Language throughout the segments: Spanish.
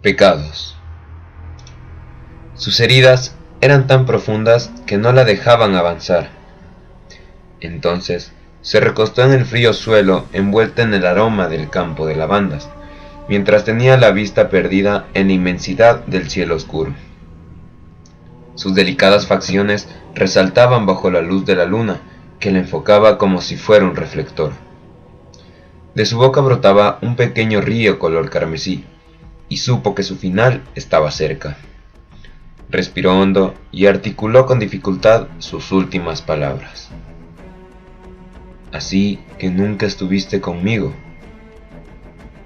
Pecados. Sus heridas eran tan profundas que no la dejaban avanzar. Entonces se recostó en el frío suelo envuelta en el aroma del campo de lavandas, mientras tenía la vista perdida en la inmensidad del cielo oscuro. Sus delicadas facciones resaltaban bajo la luz de la luna, que la enfocaba como si fuera un reflector. De su boca brotaba un pequeño río color carmesí, y supo que su final estaba cerca. Respiró hondo y articuló con dificultad sus últimas palabras. Así que nunca estuviste conmigo.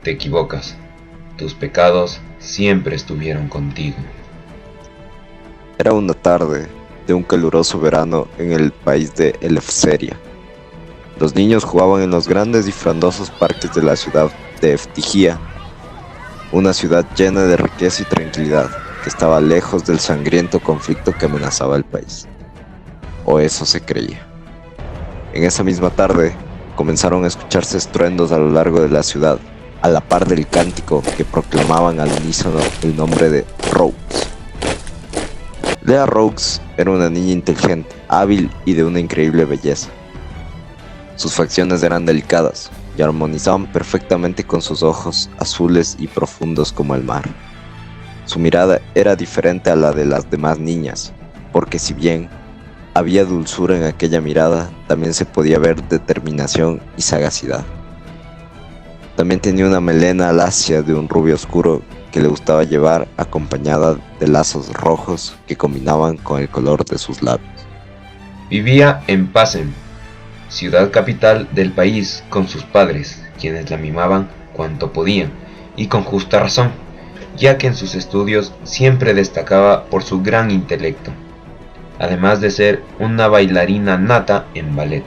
Te equivocas. Tus pecados siempre estuvieron contigo. Era una tarde de un caluroso verano en el país de Elefseria. Los niños jugaban en los grandes y frondosos parques de la ciudad de Eftigía, una ciudad llena de riqueza y tranquilidad que estaba lejos del sangriento conflicto que amenazaba el país. O eso se creía. En esa misma tarde comenzaron a escucharse estruendos a lo largo de la ciudad, a la par del cántico que proclamaban al unísono el nombre de Rogues. Lea Rogues era una niña inteligente, hábil y de una increíble belleza. Sus facciones eran delicadas y armonizaban perfectamente con sus ojos azules y profundos como el mar. Su mirada era diferente a la de las demás niñas, porque si bien había dulzura en aquella mirada, también se podía ver determinación y sagacidad. También tenía una melena lacia de un rubio oscuro que le gustaba llevar acompañada de lazos rojos que combinaban con el color de sus labios. Vivía en Pasem, ciudad capital del país, con sus padres, quienes la mimaban cuanto podían, y con justa razón, ya que en sus estudios siempre destacaba por su gran intelecto, además de ser una bailarina nata en ballet.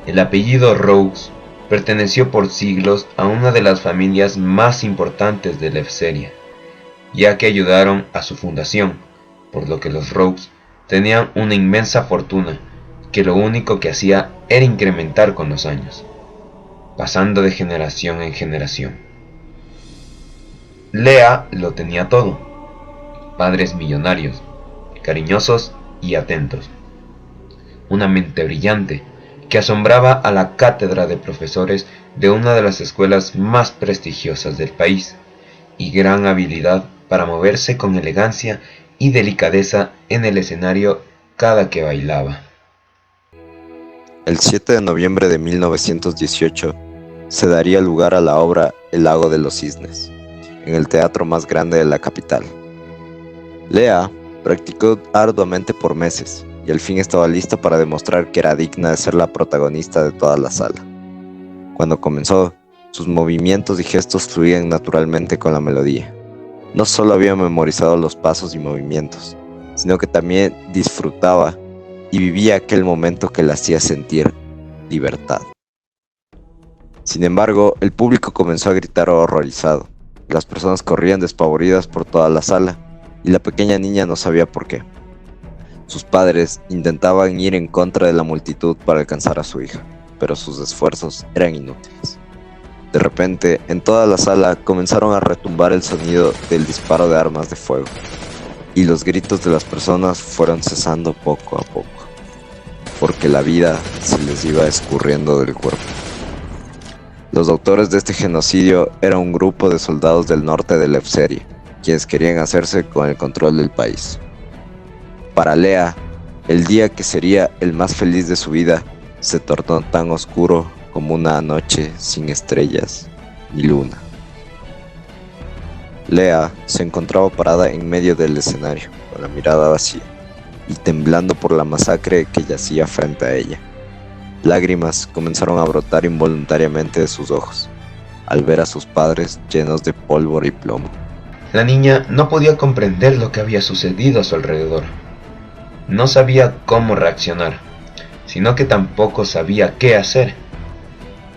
El apellido Rogues perteneció por siglos a una de las familias más importantes de Elefseria, ya que ayudaron a su fundación, por lo que los Rogues tenían una inmensa fortuna que lo único que hacía era incrementar con los años, pasando de generación en generación. Lea lo tenía todo: padres millonarios, cariñosos y atentos, una mente brillante que asombraba a la cátedra de profesores de una de las escuelas más prestigiosas del país, y gran habilidad para moverse con elegancia y delicadeza en el escenario cada que bailaba. El 7 de noviembre de 1918 se daría lugar a la obra El lago de los cisnes, en el teatro más grande de la capital. Lea practicó arduamente por meses y al fin estaba lista para demostrar que era digna de ser la protagonista de toda la sala. Cuando comenzó, sus movimientos y gestos fluían naturalmente con la melodía. No solo había memorizado los pasos y movimientos, sino que también disfrutaba y vivía aquel momento que la hacía sentir libertad. Sin embargo, el público comenzó a gritar horrorizado. Las personas corrían despavoridas por toda la sala y la pequeña niña no sabía por qué. Sus padres intentaban ir en contra de la multitud para alcanzar a su hija, pero sus esfuerzos eran inútiles. De repente, en toda la sala comenzaron a retumbar el sonido del disparo de armas de fuego, y los gritos de las personas fueron cesando poco a poco, porque la vida se les iba escurriendo del cuerpo. Los autores de este genocidio eran un grupo de soldados del norte de Elefseria, quienes querían hacerse con el control del país. Para Lea, el día que sería el más feliz de su vida se tornó tan oscuro como una noche sin estrellas ni luna. Lea se encontraba parada en medio del escenario, con la mirada vacía y temblando por la masacre que yacía frente a ella. Lágrimas comenzaron a brotar involuntariamente de sus ojos, al ver a sus padres llenos de pólvora y plomo. La niña no podía comprender lo que había sucedido a su alrededor. No sabía cómo reaccionar, sino que tampoco sabía qué hacer.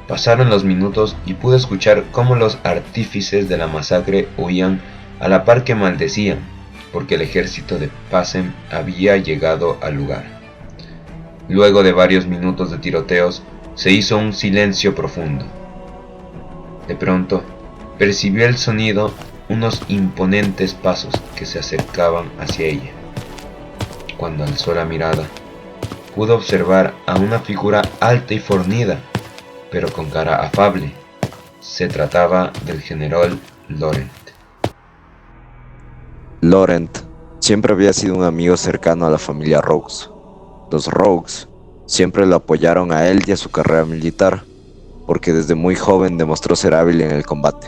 Pasaron los minutos y pude escuchar cómo los artífices de la masacre huían a la par que maldecían, porque el ejército de Pasem había llegado al lugar. Luego de varios minutos de tiroteos, se hizo un silencio profundo. De pronto, percibió el sonido unos imponentes pasos que se acercaban hacia ella. Cuando alzó la mirada, pudo observar a una figura alta y fornida, pero con cara afable. Se trataba del general Laurent. Laurent siempre había sido un amigo cercano a la familia Rogues. Los Rogues siempre lo apoyaron a él y a su carrera militar, porque desde muy joven demostró ser hábil en el combate.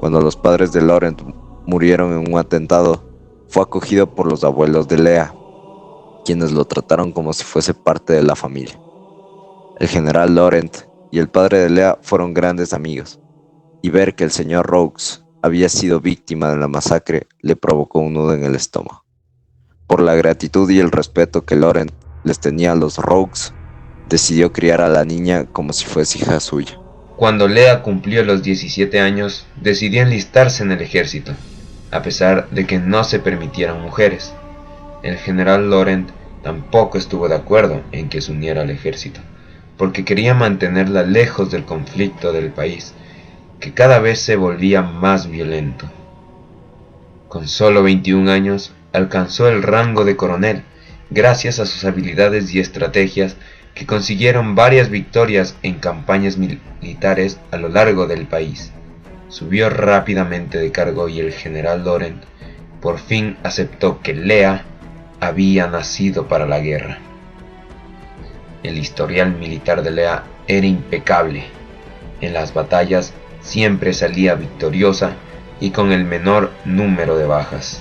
Cuando los padres de Laurent murieron en un atentado, fue acogido por los abuelos de Lea, quienes lo trataron como si fuese parte de la familia. El general Laurent y el padre de Lea fueron grandes amigos, y ver que el señor Rogues había sido víctima de la masacre le provocó un nudo en el estómago. Por la gratitud y el respeto que Laurent les tenía a los Rogues, decidió criar a la niña como si fuese hija suya. Cuando Lea cumplió los 17 años, decidió enlistarse en el ejército, a pesar de que no se permitieran mujeres. El general Laurent tampoco estuvo de acuerdo en que se uniera al ejército, porque quería mantenerla lejos del conflicto del país, que cada vez se volvía más violento. Con solo 21 años, alcanzó el rango de coronel, gracias a sus habilidades y estrategias que consiguieron varias victorias en campañas militares a lo largo del país. Subió rápidamente de cargo y el general Laurent por fin aceptó que Lea había nacido para la guerra. El historial militar de Lea era impecable. En las batallas siempre salía victoriosa y con el menor número de bajas.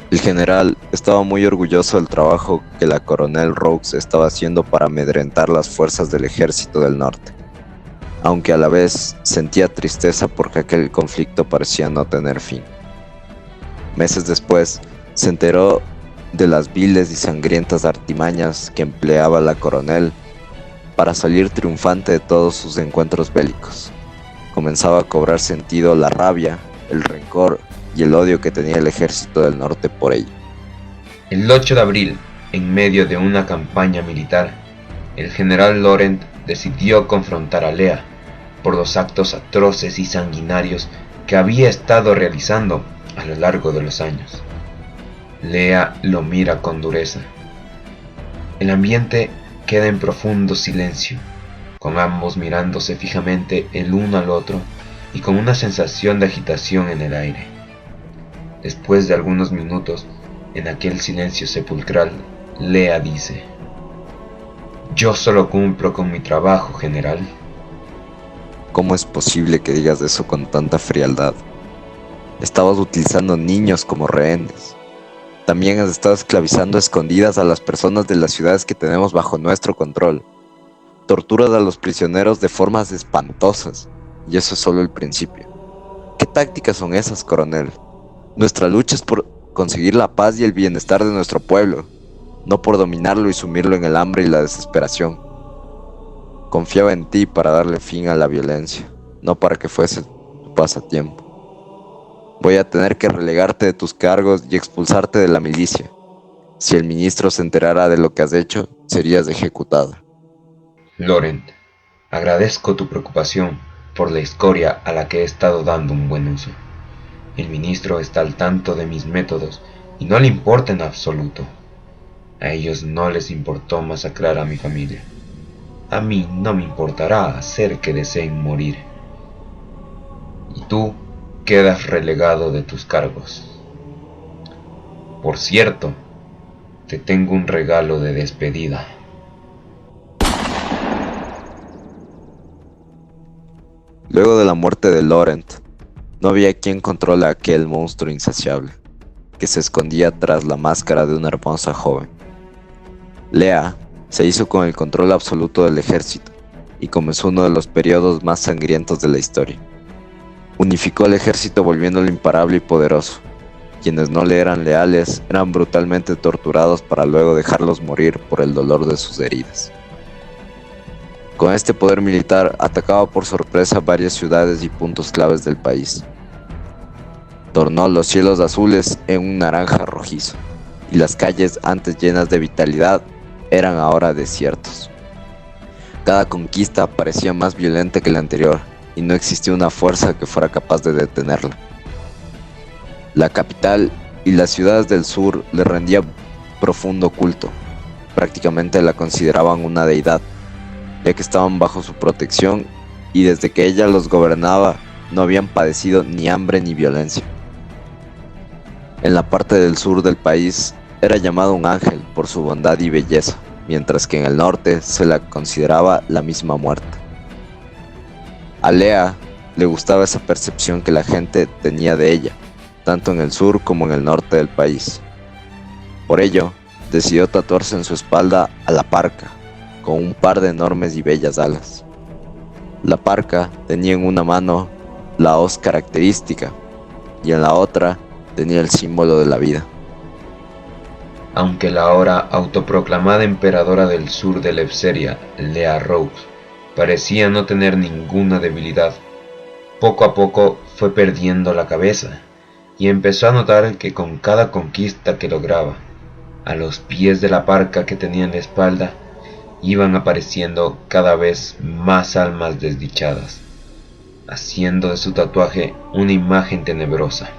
El general estaba muy orgulloso del trabajo que la coronel Rogues estaba haciendo para amedrentar las fuerzas del ejército del norte, aunque a la vez sentía tristeza porque aquel conflicto parecía no tener fin. Meses después, se enteró de las viles y sangrientas artimañas que empleaba la coronel para salir triunfante de todos sus encuentros bélicos. Comenzaba a cobrar sentido la rabia, el rencor y el odio que tenía el ejército del norte por ella. El 8 de abril, en medio de una campaña militar, el general Laurent decidió confrontar a Lea por los actos atroces y sanguinarios que había estado realizando a lo largo de los años. Lea lo mira con dureza. El ambiente queda en profundo silencio, con ambos mirándose fijamente el uno al otro y con una sensación de agitación en el aire. Después de algunos minutos, en aquel silencio sepulcral, Lea dice: «Yo solo cumplo con mi trabajo, general». ¿Cómo es posible que digas eso con tanta frialdad? Estabas utilizando niños como rehenes. También has estado esclavizando a escondidas a las personas de las ciudades que tenemos bajo nuestro control. Torturas a los prisioneros de formas espantosas, y eso es solo el principio. ¿Qué tácticas son esas, coronel? Nuestra lucha es por conseguir la paz y el bienestar de nuestro pueblo, no por dominarlo y sumirlo en el hambre y la desesperación. Confiaba en ti para darle fin a la violencia, no para que fuese tu pasatiempo. Voy a tener que relegarte de tus cargos y expulsarte de la milicia. Si el ministro se enterara de lo que has hecho, serías ejecutada. Laurent, agradezco tu preocupación por la escoria a la que he estado dando un buen uso. El ministro está al tanto de mis métodos y no le importa en absoluto. A ellos no les importó masacrar a mi familia. A mí no me importará hacer que deseen morir. Y tú quedas relegado de tus cargos. Por cierto, te tengo un regalo de despedida. Luego de la muerte de Laurent, no había quien controle a aquel monstruo insaciable, que se escondía tras la máscara de una hermosa joven. Lea se hizo con el control absoluto del ejército y comenzó uno de los periodos más sangrientos de la historia. Unificó al ejército volviéndolo imparable y poderoso. Quienes no le eran leales eran brutalmente torturados para luego dejarlos morir por el dolor de sus heridas. Con este poder militar atacaba por sorpresa varias ciudades y puntos claves del país. Tornó los cielos azules en un naranja rojizo, y las calles antes llenas de vitalidad eran ahora desiertos. Cada conquista parecía más violenta que la anterior, y no existía una fuerza que fuera capaz de detenerla. La capital y las ciudades del sur le rendían profundo culto. Prácticamente la consideraban una deidad, ya que estaban bajo su protección y desde que ella los gobernaba no habían padecido ni hambre ni violencia. En la parte del sur del país era llamado un ángel por su bondad y belleza, mientras que en el norte se la consideraba la misma muerte. A Lea le gustaba esa percepción que la gente tenía de ella, tanto en el sur como en el norte del país. Por ello, decidió tatuarse en su espalda a la parca, con un par de enormes y bellas alas. La parca tenía en una mano la hoz característica y en la otra tenía el símbolo de la vida. Aunque la ahora autoproclamada emperadora del sur de Lepseria, Lea Rose, parecía no tener ninguna debilidad, poco a poco fue perdiendo la cabeza y empezó a notar que con cada conquista que lograba, a los pies de la parca que tenía en la espalda, iban apareciendo cada vez más almas desdichadas, haciendo de su tatuaje una imagen tenebrosa.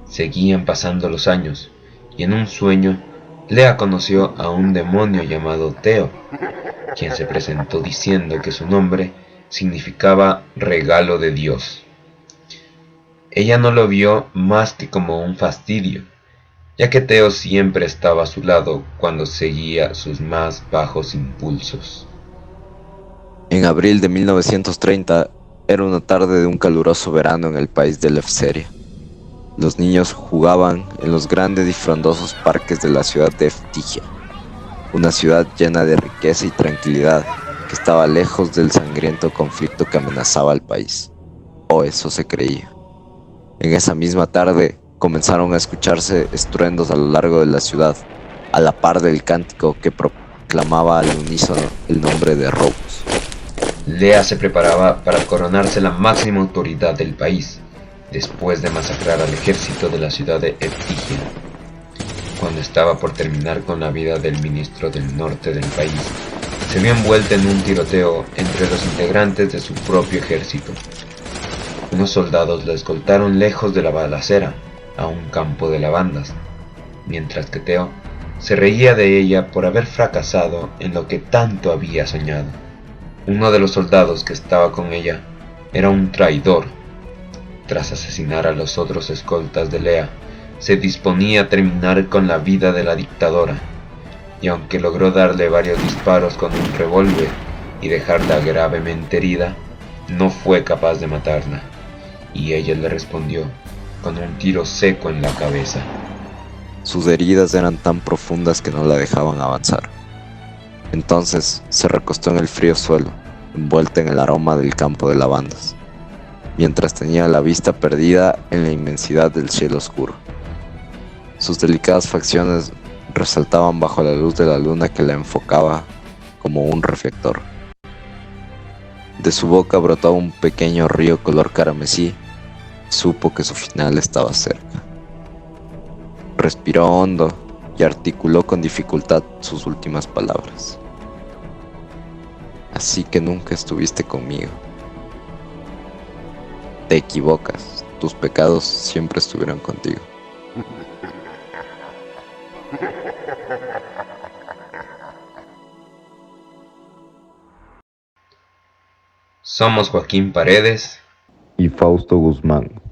Seguían pasando los años, y en un sueño, Lea conoció a un demonio llamado Theo, quien se presentó diciendo que su nombre significaba regalo de Dios. Ella no lo vio más que como un fastidio, ya que Theo siempre estaba a su lado cuando seguía sus más bajos impulsos. En abril de 1930 era una tarde de un caluroso verano en el país de Lepseria. Los niños jugaban en los grandes y frondosos parques de la ciudad de Eftigia, una ciudad llena de riqueza y tranquilidad que estaba lejos del sangriento conflicto que amenazaba al país. O eso se creía. En esa misma tarde comenzaron a escucharse estruendos a lo largo de la ciudad, a la par del cántico que proclamaba al unísono el nombre de Rose. Lea se preparaba para coronarse la máxima autoridad del país, después de masacrar al ejército de la ciudad de Eftigia. Cuando estaba por terminar con la vida del ministro del norte del país, se vio envuelta en un tiroteo entre los integrantes de su propio ejército. Unos soldados la escoltaron lejos de la balacera, a un campo de lavandas, mientras que Theo se reía de ella por haber fracasado en lo que tanto había soñado. Uno de los soldados que estaba con ella era un traidor. Tras asesinar a los otros escoltas de Lea, se disponía a terminar con la vida de la dictadora, y aunque logró darle varios disparos con un revólver y dejarla gravemente herida, no fue capaz de matarla, y ella le respondió con un tiro seco en la cabeza. Sus heridas eran tan profundas que no la dejaban avanzar. Entonces se recostó en el frío suelo, envuelta en el aroma del campo de lavandas, mientras tenía la vista perdida en la inmensidad del cielo oscuro. Sus delicadas facciones resaltaban bajo la luz de la luna que la enfocaba como un reflector. De su boca brotaba un pequeño río color carmesí, y supo que su final estaba cerca. Respiró hondo y articuló con dificultad sus últimas palabras. Así que nunca estuviste conmigo. Te equivocas, tus pecados siempre estuvieron contigo. Somos Joaquín Paredes Y Fausto Guzmán.